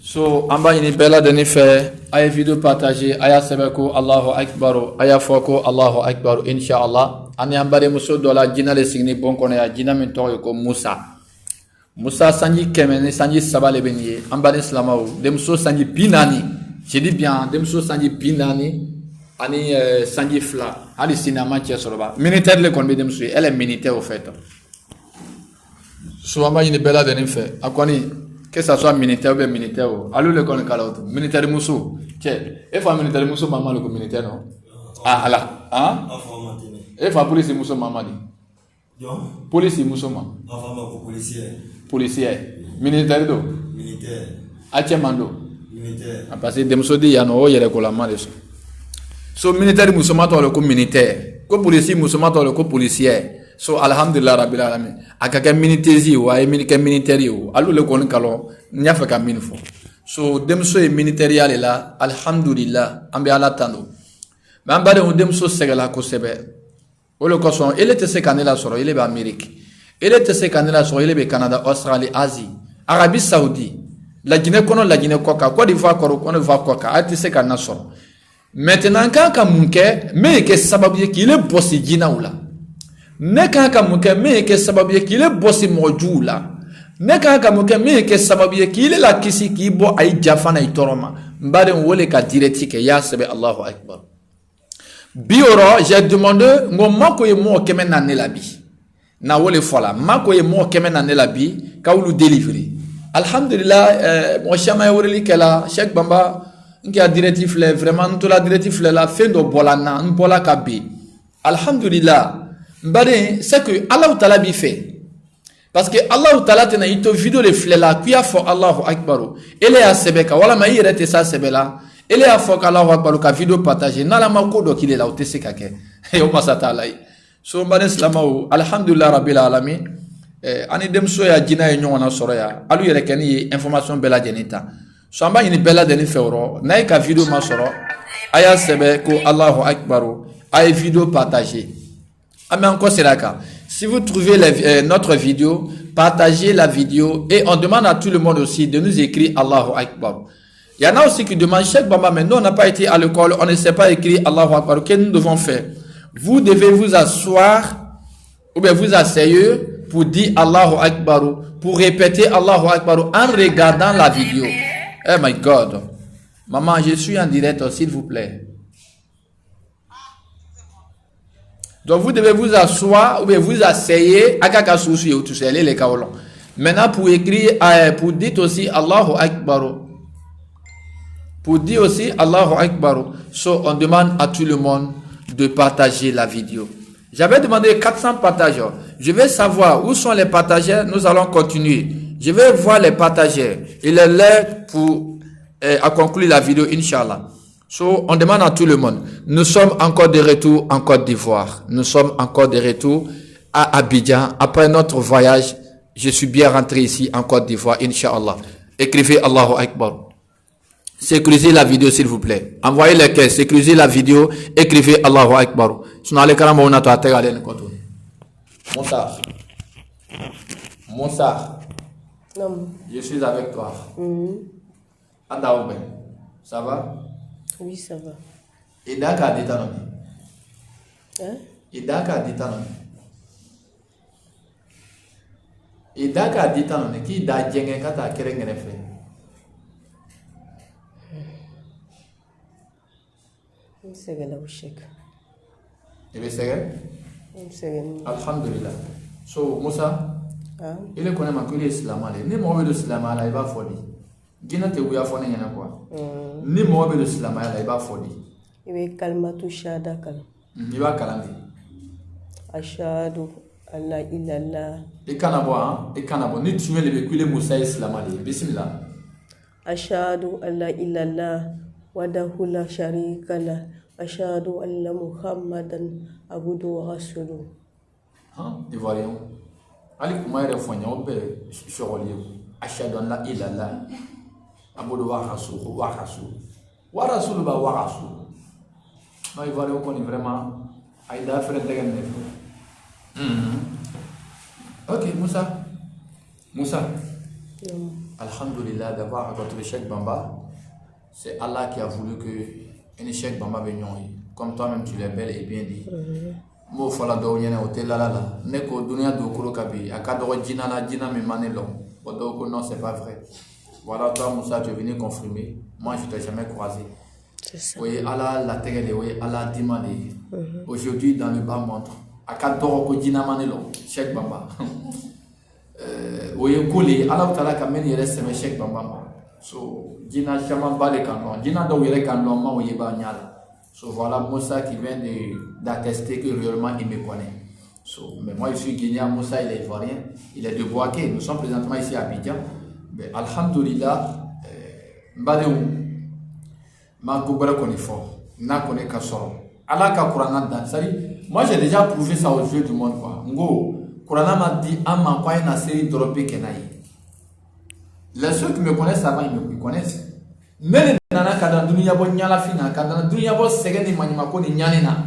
So, amba ini bela deni fe aya video partager aya sebeko Allahu Akbar aya foko Allahu Akbar inshallah ani ambare muso dola jina le signi bon kono ya jina min to ko Musa sanji kemene sanji sabale beniye ambare islamaw de muso sanji binani je dis bien de muso sanji binani ani sanji fla ali sinama che soroba militaire le kon be de muso elle est militaire au fait. So amba ini bela deni fe akoni que ça soit militaire ou bien militaire, allô le connaît l'autre militaire muso, tiens, et fa militaire muso maman le militaire non, ah là, hein, et fa police muso maman dit, police muso maman, policier, militaire do, militaire, achemando, militaire, parce que des muso dit ya no yere ko la mal so militaire muso mato le ko militaire, ko policier muso mato le ko policier. So alhamdulillah rabbil alamin akaka minitezi wa eminike militaire o alu le kon kalo nya fa ka minfo so demso e militaire ya la alhamdulillah ambe ala tando ma mbade on demso segala ko sebe o le ko son ele te se kanela soro ele be Amérique ele te se kanela soro ele be Canada Australie Asie Arabie Saoudi la Guinée kono la Guinée koka Côte d'Ivoire kono d'Ivoire koka ati se kanna soro maintenant quand ka munke me ke sababu ye ki le bossi jina ula ne kan ka muke me ke sababu ye kile bosi mojula ne kan ka muke me ke sababu ye kile la kisi ki bo ay jafana itoroma mbare wole ka direti ke ya sebe Allahu Akbar bioro j'ai demandé ngo mako ye mo kemen na ne labi na wole fola mako ye mo kemen na ne labi ka wulu delivery alhamdulillah mo chama yoreli kala Cheikh Bamba nki a directif le vraiment to la directif le la fendo bolana mbola kabi alhamdulillah mbare c'est que Allah Ta'ala bi fait parce que Allah Ta'ala tena ito vidéo le flela kuya fo Allahu Akbar ele ya sebeka wala ma yirete sa sebela ele ya fo Allahu Akbar ka vidéo partager na la mako do kile la otese kake e o masata lai so mbane islamau alhamdulillah rabbil alamin ani demso ya jina e nyona soro ya alu yere keni information bela jenita so amba ni bela deni fewro na ka vidéo ma soro aya sebe ko Allahu Akbar ay vidéo partager mais encore c'est là. Si vous trouvez notre vidéo, partagez la vidéo et on demande à tout le monde aussi de nous écrire Allahu Akbar. Il y en a aussi qui demandent Cheikh Bamba, mais nous on n'a pas été à l'école, on ne sait pas écrire Allahu Akbar. Qu'est-ce que nous devons faire? Vous devez vous asseoir ou bien vous asseyez pour dire Allahu Akbar, pour répéter Allahu Akbar en regardant la vidéo. Oh my God. Maman, je suis en direct, s'il vous plaît. Donc vous devez vous asseoir ou bien vous asseyez à Kakasousi ou tout ça, les kaolons. Maintenant pour écrire, pour dire aussi Allahu Akbar. Pour dire aussi Allahu Akbar. So on demande à tout le monde de partager la vidéo. J'avais demandé 400 partageurs. Je vais savoir où sont les partageurs. Nous allons continuer. Je vais voir les partageurs. Il est l'heure pour à conclure la vidéo, Inch'Allah. So, on demande à tout le monde. Nous sommes encore de retour en Côte d'Ivoire. Nous sommes encore de retour à Abidjan. Après notre voyage, je suis bien rentré ici en Côte d'Ivoire, Inch'Allah. Écrivez Allahu Akbar. Sécurisez la vidéo, s'il vous plaît. Envoyez les caisses, sécurisez la vidéo, écrivez Allahu Akbar. Sinon, les caramba, on a tout à terre. Moussa. Non. Je suis avec toi. Adaoube. Ça va? Oui, ça va. Et d'accord, dit non. Hein? Et d'accord, dit non. Et d'accord, dit non. Qui da djenge kata kerengene fe. C'est que là où chèque. Et bien c'est que. Alhamdulillah. So Moussa. Il est connu maintenant l'islam allé. Ni moi le islam allé il va folie. Gina te ouya fone yana quoi. Ni mo be l'islam ya la ba fodi ibe kalmatu shahada kala ni ba kalandi ashhadu an la ilaha illallah ikana bo ni tuwe le be kule Musa islam ali bismillah ashhadu an la ilaha illallah wahdahu la sharika la ashhadu anna muhammadan abduhu wa rasuluhu ivoirien ali kuma re fonya obe shorolier ashhadu an la ilaha illallah Abodo warasu ba warasu. Non, il va aller au con vraiment. Aïda fait un Ok, Moussa. Alhamdulillah d'avoir rencontré Cheikh Bamba. C'est Allah qui a voulu que un Cheikh Bamba vienne. Comme toi-même tu l'as belle et bien dit. Mo fala do nyene hotel la. Neko dunia do kuro kabi. Akado jina la jina me manelo. Bodo non, c'est pas vrai. Voilà, toi, Moussa, tu es venu confirmer. Moi, je ne t'ai jamais croisé. Oui, Allah, la terre, oui, Allah, dimani. Aujourd'hui, dans le bas monde, à Kadoro, Kodina Manelo, Cheikh Bamba. Oui, Kouli, Allah, Tala, Kamen, il reste mes Cheikh Bamba. So, Dina Chaman Bale Kanon, Dina Dawire Kanon, Maouyeba Nyala. So, voilà Moussa qui vient d'attester que réellement il me connaît. So, mais moi, je suis Guinéen, Moussa, il est ivoirien, il est de Boaké. Nous sommes présentement ici à Abidjan. Mais alhamdulillah, Mbadeu, ma goubara qu'on est fort, n'a connaît qu'à sort. Allah ka Qur'an dans. Moi j'ai déjà prouvé ça aux yeux du monde quoi. Ngo, Qur'an m'a dit amma quoi une série droppée kenaï. Les ceux qui me connaissent avant ils me connaissent. Mais nana kada dunia bo nyala fina kada dunia bo segeni manima ko ni nyanena.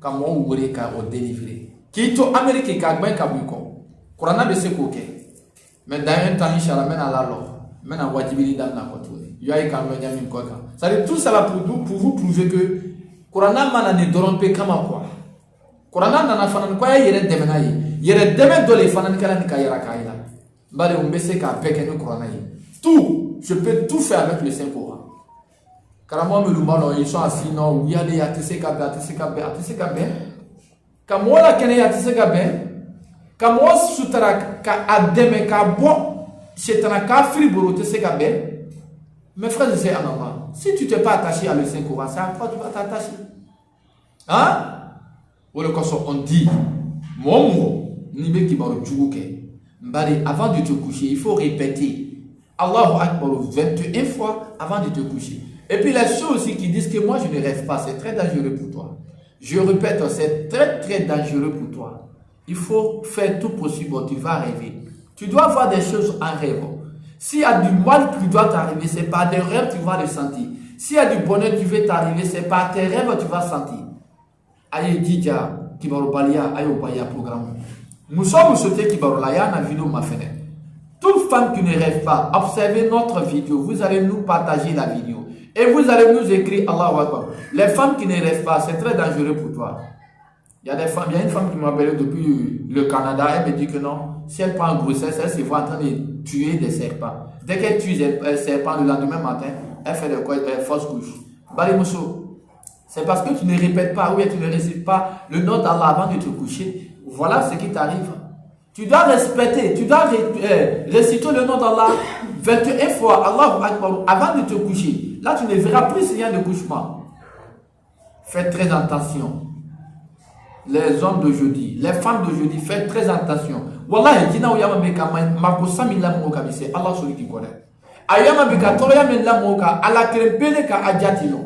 Kamo wure ka o délivrer. Kito Amérique ka gba ka buko. Qur'an be se ko ke. Mais dans un temps, Inch'Allah, maintenant la loi, maintenant wajibili dans la côte. Il y a quand même un quoi. Ça veut dire tout ça là pour vous prouver que Coran n'a ne dormpe comme quoi. Coran n'a fanan quoi il y a des démenaï. Il y a des démen de les fanan kala ni kayara kaila. Bale on baisse qu'à peine nous Coran. Tout, je peux tout faire avec le Saint Coran. Car moi me lumalo ils sont assis non, il y a des atc kabe. Comme moi la kene atc kabe. Comme moi sutara ka ademe ka bo chetana ka free borote se ka be. Mes frères et sœurs en avant, si tu t'es pas attaché à le Saint Coran, ça va tu vas t'attacher. Hein? Ou le on dit, moi, ni be ki baro juguke. avant de te coucher, il faut répéter Allahu Akbar 21 fois avant de te coucher. Et puis les ceux aussi qui disent que moi je ne rêve pas, c'est très dangereux pour toi. Je répète, c'est très très dangereux pour toi. Il faut faire tout possible, tu vas rêver. Tu dois voir des choses en rêve. S'il y a du mal qui doit t'arriver, c'est par des rêves que tu vas le sentir. S'il y a du bonheur qui veut t'arriver, c'est par tes rêves que tu vas sentir. Aïe Didja, Kibarobalia, Aïe Obaya programme. Nous sommes sautés Kibarolaya dans la vidéo ma fenêtre. Toute femme qui ne rêve pas, observez notre vidéo. Vous allez nous partager la vidéo. Et vous allez nous écrire Allahu Akbar. Les femmes qui ne rêvent pas, c'est très dangereux pour toi. Il y a des femmes, il y a une femme qui m'a appelé depuis le Canada, elle me dit que non, si elle prend grossesse, elle se voit en train de tuer des serpents. Dès qu'elle tue des serpents le lendemain matin, elle fait des fausses couches. Balimousso, c'est parce que tu ne répètes pas, ou bien tu ne récites pas le nom d'Allah avant de te coucher. Voilà ce qui t'arrive. Tu dois respecter, tu dois réciter le nom d'Allah 21 fois, Allahu Akbar, avant de te coucher. Là, tu ne verras plus rien de couchement. Faites très attention. Les hommes d'aujourd'hui, les femmes d'aujourd'hui, faites très attention. Wallah, Dina Oyama Beka, Makosa Mila Moka, c'est Allah celui qui connaît. Ayama Beka, Toya Mila Moka, ala Krempele Ka Adjatilo.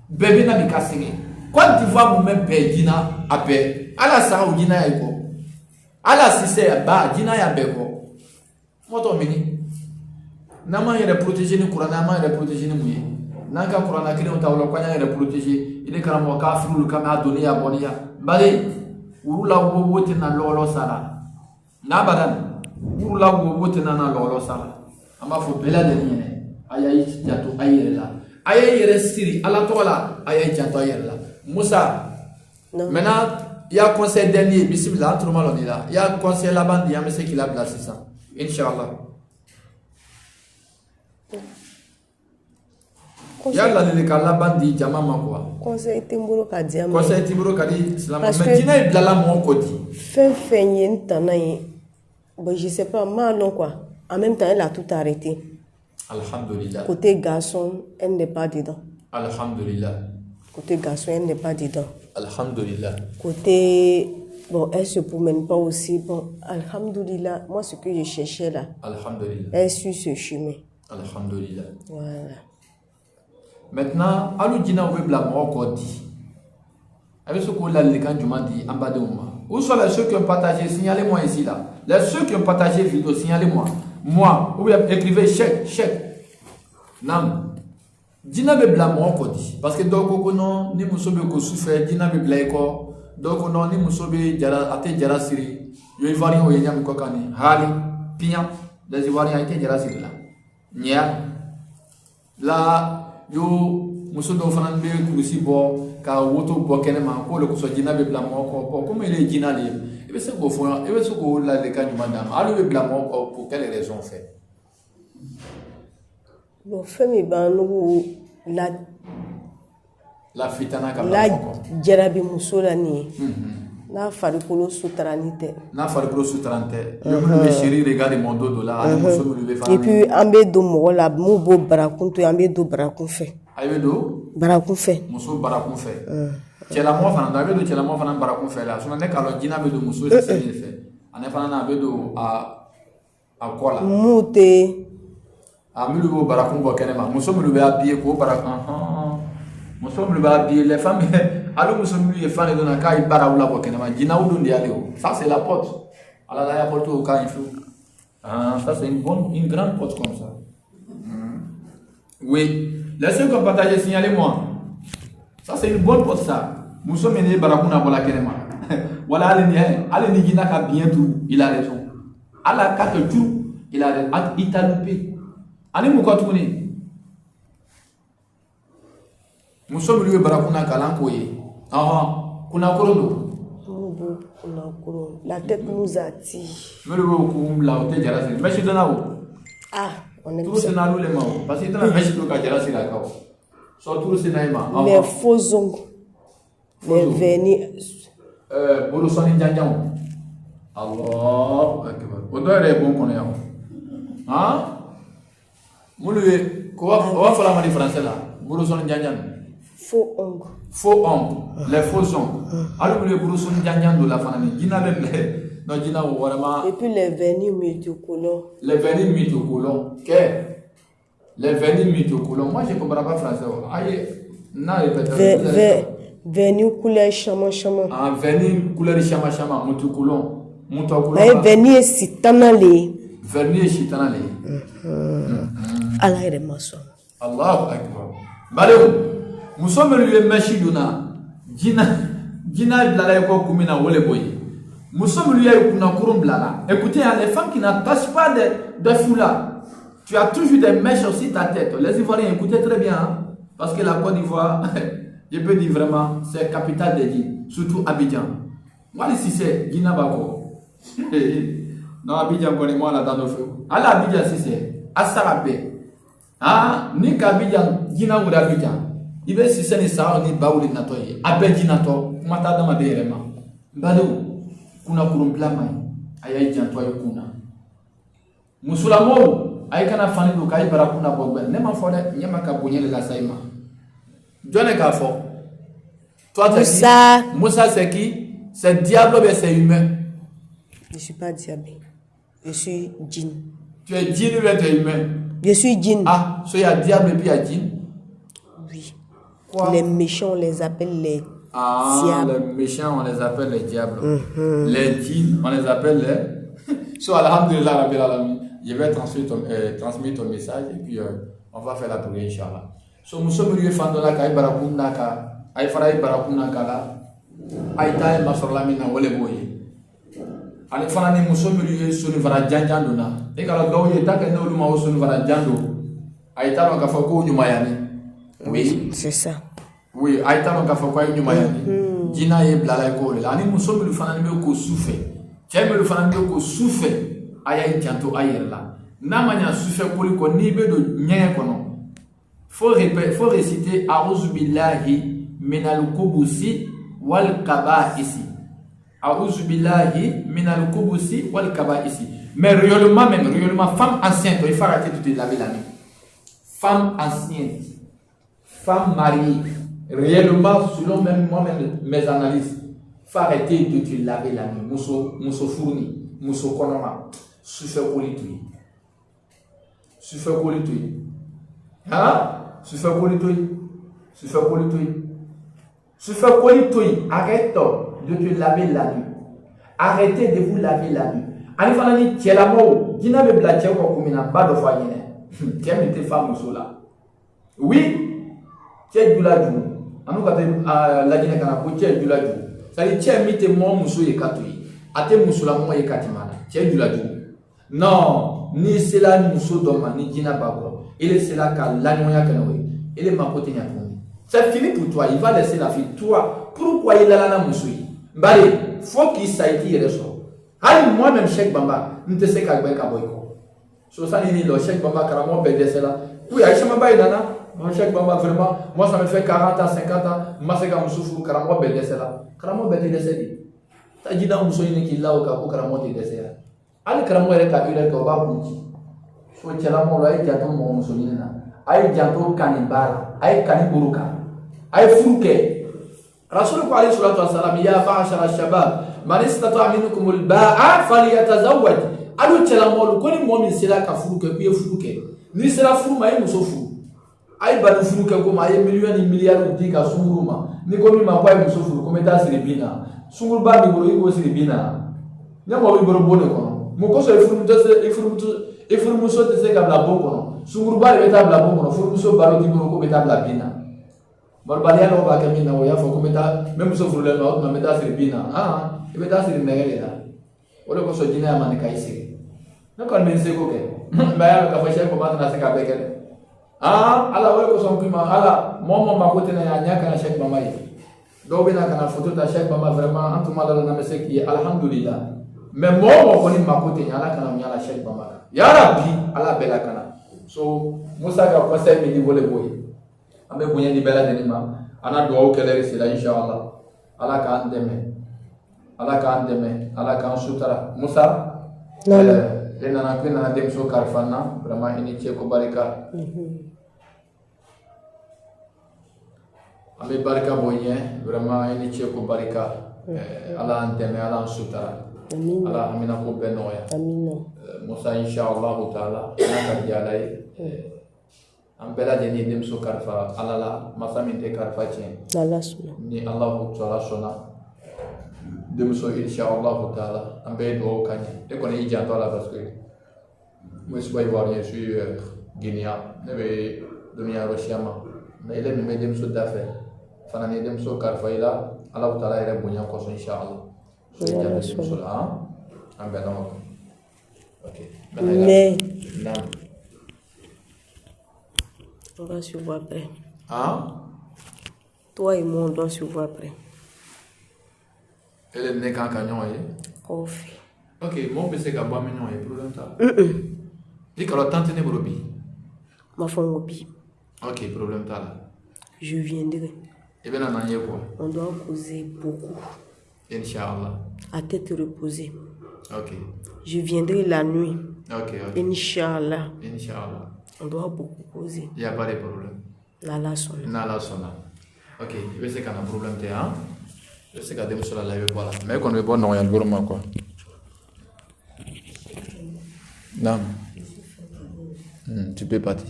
Bébé na Beka Sege. Quand tu vois vous-même Dina, Ape, ala Sarah ou Dina Eko. Ala Sise, Ba, Dina Yabeko. Moto Mini. Nama yere protéger ni Kurana, nama yere protéger ni Mouye. Nanka Kurana kiri on tawlo kwanya yere protéger. Il est carrément kafirou le kama donné à Bonia. Bale, urula wote na lolo sala. Na badan, urula wote na lolo sala. Amba fo bela de niene. Ayayi jato ayela. Ayayi yere siri ala tola, ayayi jato ayela. Moussa. Non. Maintenant, il y a un conseil dernier, bismillah, tout le monde est là. Il y a un conseil là-bas, il y a un monsieur qui l'a placé ça. Inch'Allah. Yalla le kala bandi jama makwa conseil timburo ka diam conseil timburo ka di islam mais dina blala mon kodi fin yen tanay bon je sais pas mal non quoi en même temps elle a tout arrêté. Alhamdulillah. Côté garçon elle n'est pas dedans. Alhamdulillah. Côté garçon elle n'est pas dedans. Alhamdulillah. Côté bon elle se promène pas aussi bon alhamdulillah moi ce que je cherchais là. Alhamdulillah. Elle suit ce chemin. Alhamdulillah. Voilà. Maintenant, alou dina ou bla mo ko di. Avec ce qu'on a les quand du mandi en bas de moi. Où sont les ceux qui ont partagé, signalez-moi ici là. Les ceux qui ont partagé vidéo, signalez-moi. Moi, ou bien écrivez chèque. Nam. Dina be bla mo ko di. Parce que donc non ni musobe ko souffert, dina be bla ko. Donc non ni musobe jara ate jara siri. Yo ivoirien o yenya ko kani. Hali pian des ivoiriens ate jara siri là. Nya. Là yo muso do fana be kurusi bo ka woto bo kenema ko le ko so jina be bla mo ko bo comme il est jina le e be se ko fo e be se ko la le ka nyuma dam alu be bla mo ko pour quelle raison fait bon fait mi banu la fitana ka la jarabi muso la ni na farikolo sutranite na farikolo sutranite yo me chéri regarde mon dos là muso me le fa et puis ambe do mo la mu bo barakunto ambe do barakun fait abe do barakun fait muso barakun fait cela mo fana da be do cela mo fana barakun fait là so na ka lo jina be do muso c'est ce qu'il fait ane fana na be do a kola mute a mi lo barakun bo kenema muso me le be habillé ko barakun muso me le be habillé les femmes alors muso me le fan de na kai barawula bo kenema jina ou do ndiale o ça c'est la porte ala la porte au cas il faut ça c'est une grande porte comme ça. Oui, les ceux qui ont partagé, signalez-moi. Ça c'est une bonne porte ça. Nous sommes menés barakuna bola kenema. Voilà allez ni gina ka bien tout, il a raison. Ala ka tout, il a raison. Il t'a loupé. Allez mu ko tourner. Nous sommes lui barakuna kalankoye. Kuna korondo. La tête nous attire. Mais le coup là au te jara c'est. Mais je donne à vous. Ah, on est tout c'est na le mao parce que dans la mèche do ka jara c'est la ka. So tout c'est na ima. Les faux ongles. Les vernis. Bolo soni janjang. Allah akbar. Odo est bon qu'on est. Hein? Moulé quoi va faire la français là. Bolo soni janjang. Faux ongles. Faux ongles, les faux ongles. Alors le bolo soni janjang do la fanani. Gina le non jina vraiment. Et puis les vernis métiocolons. Les vernis métiocolons. Les vernis métiocolons. Moi, je ne comprends pas français. Vernis couleur chama. Ah, vernis couleur chama, métiocolon. Vernis sitanale. Vernis sitanale. Allah est maçon. Allahu Akbar. Malou, nous sommes le machiduna. Jina blala ko kumina wole boy. Nous sommes lui kuna kurum blala. Écoutez, les femmes qui n'attachent pas de foulard. Tu as toujours des mèches sur ta tête. Les Ivoiriens, écoutez très bien. Hein, parce que la Côte d'Ivoire, je peux dire vraiment, c'est capitale des djinns. Surtout Abidjan. Moi, ici, c'est Guinée Bako. Non, Abidjan, connais-moi là dans nos feux. Alors, Abidjan, si c'est. Assarabé. Ah, ni Abidjan, Guinée ou Abidjan. Il veut si c'est ni ça, ni Baouli Natoye. Abedjinato, Mata Dama de Rema. Badou, Kuna Kurumplama, Ayajan Toy Kuna. Musulamo. Aïe kana fani do kai barakuna bogben ne ma fode nyama ka bonye la saima John Gafo toi Moussa c'est qui? C'est diable ou c'est humain? Je suis pas diable, je suis djinn. Tu es djinn ou tu es humain? Je suis djinn. Ah, so il y a diable et puis il y a djinn? Oui. Quoi? Les méchants on les appelle les diables. Les méchants on les appelle les diables. Les djinns on les appelle les so alhamdulillah rabbil alamin. Je vais transmettre ton message et puis on va faire la prière, Inch'Allah. So, nous sommes venus faire la caille barakunaka, aïe faraï barakunaka là, aïe taille masorlamina, ou les boyes. Allez, fanani, nous sommes venus sur le varadjandona. Et quand on est à nous nous sur le varadjando, aïe taille, on a fait quoi, Numayani? Oui, c'est ça. Oui, aïe taille, on a fait quoi, Numayani? Dina et blalaïko, là, nous sommes venus faire un peu souffle. Tiens, nous faisons un peu souffle. Aïe janto aïe là. Namanya souffle pour ko ni be do nyɛ kono. Faut réciter a'udhu billahi minal kubusi wal kaba'isi. A'udhu billahi minal kubusi wal kaba'isi. Mais réellement femme enceinte, il faut arrêter de te laver la nuit. Femme enceinte, femme mariée, réellement selon même moi-même mes analyses, il faut arrêter de te laver la nuit. Mousso fourni, mousso konoma. Souffle politui. Arrête de te laver la nuit. Arrêtez de vous laver la nuit. Allez, fanani, tu es la mort. Dina me blache ou kumina bas de foyer. Tu es une femme ou cela. Oui, tu es du ladou. Anu kate la dina kana ko tu es du ladou. Ça dit tu es mis tes morts muso et katui. Ate muso la mo et katimana. Tu es du ladou. Non, ni c'est là ni muso doma ni dina babo. Il est là car l'agnoya kanoé. Il est ma pote nyatouni. C'est fini pour toi, il va laisser la fille. Toi, pourquoi il a la musoui? Mbale, faut qu'il s'aille dire ça. Allez, moi-même, Cheikh Bamba, nous te sais qu'à Boyko. So ça, il le Cheikh Bamba, carrément, BDC là. Oui, Aïcha Mamba et Nana, mon Cheikh Bamba, vraiment, moi ça me fait 40 ans, 50 ans, moi c'est comme Soufou, carrément, BDC là. Carrément, BDC. T'as dit dans Moussoïne qui l'a au cas où carrément, BDC là. Allez, carrément, il est capable de va bouger. So, tu as mon loyer, tu as ton Moussoïne là. Aïe, janto kanibala, aïe kaniburuka, aïe fouke. Rasulullah alayhi salatu wassalam, ya ma'ashara shabab, man istata'a minkum al-ba'a falyatazawwaj. Adu tchelamolu koni momi sila ka furuke kuye furuke. Ni sila furuma ye muso furu. Aïe banu furuke ko ma ye milliard di ka sunguruma. Ni komi ma kwa ye muso furu ko meta siribina. Sunguru ba ni boro iko siribina. Nyamo bi boro bone kono. Mo ko so ifuru muso te se ka bla bon kono. Sunguruba le beta bla bon kono furu balo di ko beta bla bina barbalia no ba kamina o ya fo ko beta même so furu le no ma beta sir bina e beta sir megale da o le ko so jina man kai sir no kon men se ko ke ba ya ka fa she ko ma na se ka be ke ala o ko so kuma ala momo ma ko tena ya nyaka na shek mama yi do bina kana photo ta shek mama vraiment antuma la na me se ki alhamdulillah mais momo ko ni ma ko tena ala kana nyala shek mama ya rabbi ala bela kana. So, Moussa ka conseil mi di vole boy. Ambe bunya di bela denima. Ana doa kelere sila inshallah. Ala ka andeme. Ala ka sutara. Moussa. Nana kena dem so karfana. Vraiment ini cheko barika. Ambe barika boye. Vraiment ini cheko barika. Ala andeme, ala sutara. ala amina ko bɛɛ nɔgɔya Musa inshallah taala n'a ka di ala ye an bɛɛ lajɛlen ye denmuso kalifa ala la masa min tɛ kalifa tiɲɛ ni Allahu taala sɔnna denmuso inshallah taala an bɛɛ ye dugawu k'a ɲɛ e kɔni y'i janto a la parce que moi je suis ivoirien, je suis guinéen ne bɛ duniya yɔrɔ siya ma mais ile min bɛ denmuso da fɛ fana ni denmuso kalifa i la Allahu taala yɛrɛ bonya kɔsɔn inshallah so ye jaabi denmuso la an bɛɛ ɲɔgɔn kan ok mais on va se voir après. Toi et moi on doit se voir après. Elle est née quand ɲɔgɔn ye ok mɔgɔ bɛ se ka bɔ an bɛ ɲɔgɔn ye problème t'a la i kɔrɔ temps tɛ ne bolo bi ma fɔ n ko bi ok problème t'a la je viendrai i bɛna n'an ye quoi on doit causer beaucoup Inch'Allah à tête reposée ok je viendrai la nuit ok Inch'Allah On doit beaucoup poser. Il n'y a pas de problème. N'Allah sonne. N'Allah sonne. Ok, je vais essayer qu'il y a un problème. Je sais qu'il y a des choses à la vie. Mais quand on est bon, non, il y a le gourmand quoi. Non. Tu peux partir.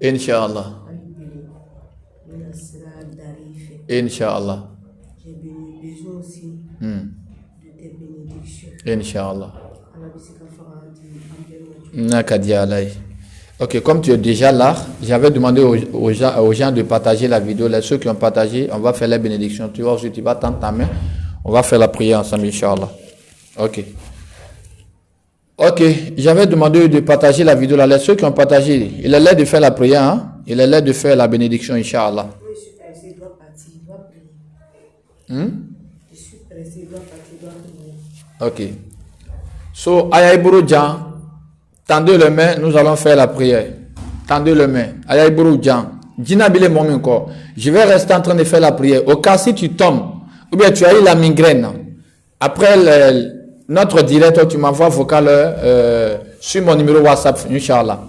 Inch'Allah. Inch'Allah. J'ai besoin aussi de tes bénédictions. Inch'Allah. Ok, comme tu es déjà là, j'avais demandé aux gens de partager la vidéo. Ceux qui ont partagé, on va faire la bénédiction. Tu vois, tu vas tendre ta main. On va faire la prière ensemble, Inch'Allah. Ok. Ok, j'avais demandé de partager la vidéo là. Ceux qui ont partagé, il est l'heure de faire la prière. Hein? Il est l'heure de faire la bénédiction, Inch'Allah. Oui, je suis pressé, il doit partir, il doit prier. Je suis pressé, il doit partir, il doit prier. Ok. So, Ayaïbourou Djan, tendez les mains, nous allons faire la prière. Tendez les mains. Ayaïbourou Djan, Djinabile Mominko, je vais rester en train de faire la prière. Au cas si tu tombes, ou bien tu as eu la migraine, après notre direct, tu m'envoies vocal sur mon numéro WhatsApp, Inch'Allah.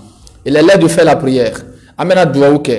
Il est l'heure de faire la prière. Amena Douaouke.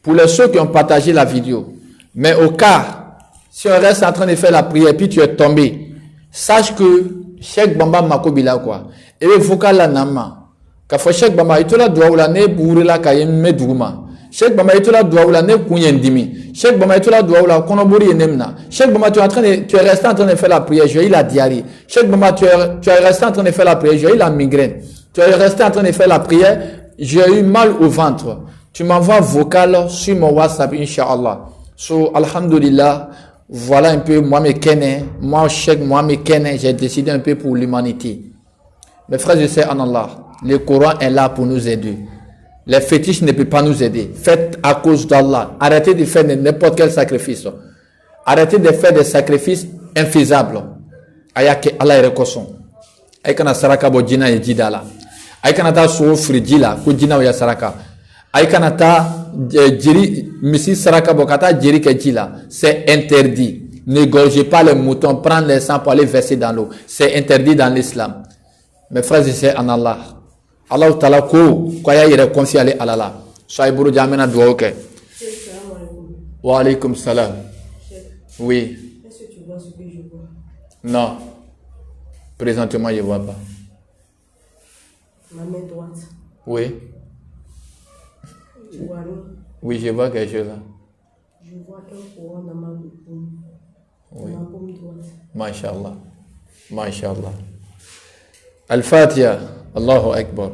Pour les ceux qui ont partagé la vidéo. Mais au cas, si on reste en train de faire la prière, puis tu es tombé, sache que Cheikh Bamba Makobila quoi. Et le vocal la nama. Ka fo Cheikh Bamba itola douaoula ne bourela kayem meduma. Cheikh Bamba itola douaoula ne kunyendimi. Cheikh Bamba itola douaoula konobori enemna. Cheikh Bamba tu es resté en train de faire la prière, j'ai eu la diarrhée. Cheikh Bamba tu es resté en train de faire la prière, j'ai eu la migraine. Tu es resté en train de faire la prière, j'ai eu mal au ventre. Tu m'envoies vocal sur mon WhatsApp Inch'Allah. So alhamdulillah. Voilà un peu moi Cheikh Mohamed Kene, j'ai décidé un peu pour l'humanité. Mes frères et sœurs en Allah, le Coran est là pour nous aider. Les fétiches ne peuvent pas nous aider. Faites à cause d'Allah. Arrêtez de faire n'importe quel sacrifice. Arrêtez de faire des sacrifices infaisables. Ayake Allah est reconnaissant. Aïkana saraka bo djina et djidala. Aïkana ta so fridjila ko djina ya saraka. Aïkana ta djiri misi saraka bokata djiri ke djila. C'est interdit. Ne gorgez pas les moutons, prendre les sang pour aller verser dans l'eau. C'est interdit dans l'islam. Mes frères et sœurs en Allah. Allah Ta'ala ko ya yere confier à Allah. Soyez buru jamena dua ok. Wa alaykum salam. Oui. Est-ce que tu vois ce que je vois? Non. Présentement, je ne vois pas. Ma main droite. Oui. Tu vois rien? Oui, je vois quelque chose là. Je vois un courant dans ma paume. Oui. Dans ma paume droite. Masha'Allah. Masha'Allah. Al-Fatiha. Allahu Akbar.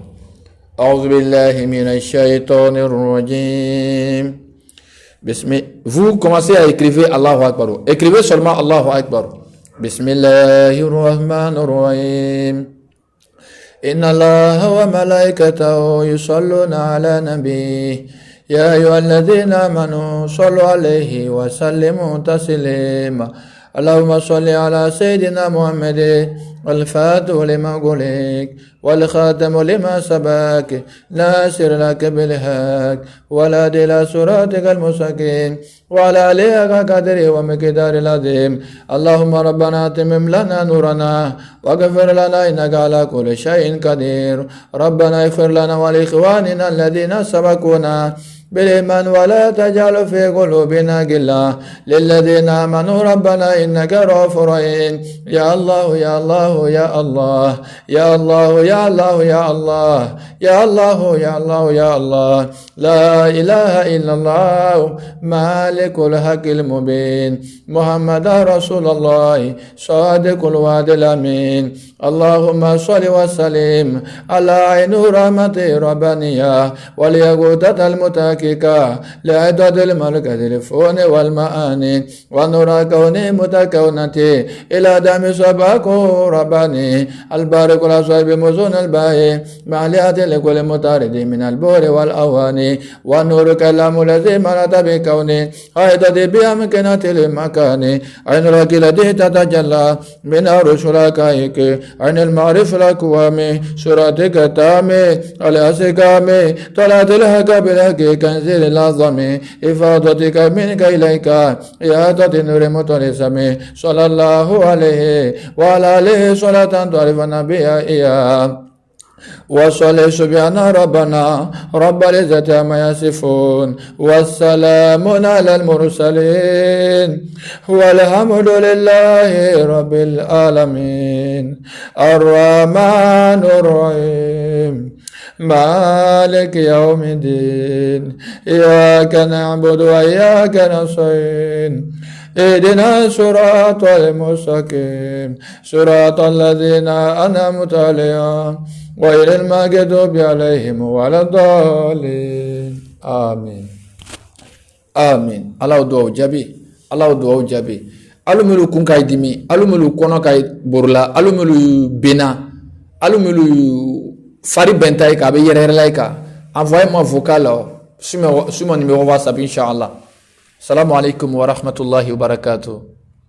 A'udhu billahi minash shaitanir rajim. Vous commencez à écrire Allahu Akbar. Écrivez seulement Allahu Akbar. Bismillahir Rahmanir Rahim. Inna Allaha wa malaikatahu yusalluna ala nabi. Ya ayyuhalladhina amanu sallu alayhi wa sallimu taslima. اللهم صل على سيدنا محمد الفاتح لما قلت والخاتم لما سبق ناصر لك بالحق والهادي إلى صراطك المستقيم وعلى آله قدره ومقدار العظيم اللهم ربنا اتمم لنا نورنا واغفر لنا إنك على كل شيء قدير ربنا اغفر لنا ولإخواننا الذين سبقونا بالإيمان ولا تجعل في قلوبنا غلا للذين آمنوا ربنا إنك رؤوف رحيم يا الله يا الله يا الله يا الله يا الله يا الله يا الله يا الله يا الله لا إله إلا الله مالك الحق المبين محمد رسول الله صادق الوعد الأمين اللهم صل وسلم على عين رحمة ربانية والياقوتة المتككة لعدد الملكة الفون والمعاني ونور كون متكونة إلى دم سباك رباني البارك الأصوات بمزون الباهي معليات لكل مطارد من البور والأواني ونور كلام الذي ملت بكوني عيدت بأمكنة المكان عين التي تتجلى من عرش ركائك عين المعرف الأكوام سراتك التامي الأسكام طلعت الحق بالحق كنزل العظم إفاضتك منك إليك إحاطة نور متلسم صلى الله عليه وعلى آله صلاة تعرفنا بها إياه وصل سبحان ربنا رب العزة عما يصفون والسلام على المرسلين والحمد لله رب العالمين الرحمن الرحيم مالك يوم الدين إياك نعبد وإياك نستعين اهدنا الصراط المستقيم صراط الذين أنعمت عليهم غير المغضوب عليهم ولا الضالين آمين آمين الله دعو جبي الله دعو جبي alumelu kun kay dimi alumelu kono kay burla alumelu bena alumelu fari bentay ka be yere lay ka envoyez-moi vocal sur mon numéro WhatsApp inchallah. Salam alaikum wa rahmatullahi wa barakatuh.